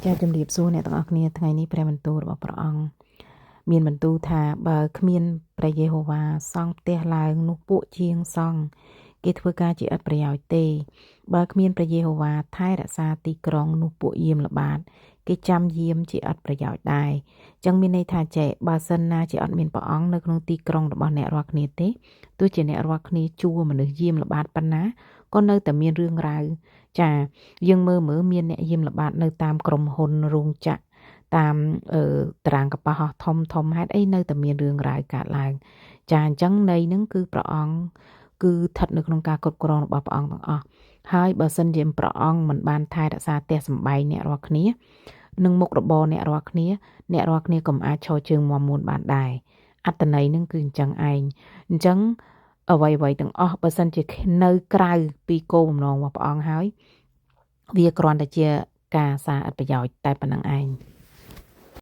ចាជំរាបសួរអ្នកទាំងអស់គ្នាថ្ងៃនេះព្រះបន្ទូលរបស់ព្រះអង្គមានបន្ទូលថាបើគ្មានព្រះយេហូវ៉ាសង់ផ្ទះឡើងនោះពួកជាងសង់គេធ្វើការជាឥតប្រយោជន៍ទេបើគ្មានព្រះយេហូវ៉ាថែរក្សាទីក្រុងនោះពួកយាមល្បាតគេចាំយាមជាឥតប្រយោជន៍ដែរចឹងមានន័យថាចេះបើសិនណាជាអត់មានព្រះអង្គនៅក្នុងទីក្រុងរបស់អ្នករាល់គ្នាទេទោះជាអ្នករាល់គ្នាជួមនុស្សយាមល្បាតប៉ុណ្ណាក៏នៅតែមានរឿងរ៉ាវចាយើងមើលមានអ្នកយាមល្បាតនៅតាមក្រុមហ៊ុនរោងចក្រតាមតារាងកប៉ាល់ហោះធំហេតុអីនៅតែមានរឿងរ៉ាវកើតឡើងចាអញ្ចឹងន័យហ្នឹងគឺព្រះអង្គគឺស្ថិតនៅក្នុងការគ្រប់គ្រងរបស់ព្រះអង្គទាំងអស់ហើយបើសិនជាព្រះអង្គមិនបានថែរក្សាផ្ទះសម្បែងអ្នករាល់គ្នានឹងមុខរបរអ្នករាល់គ្នាកុំអាចឈរជើងមាំមួនបានដែរអត្តន័យហ្នឹងគឺអញ្ចឹងឯងអញ្ចឹងអ្វីទាំងអស់បើសិនជានៅក្រៅពីគោលបំណងរបស់ព្រះអង្គហើយវាគ្រាន់តែជាការសារឥតប្រយោជន៍តែប៉ុណ្្នឹងឯង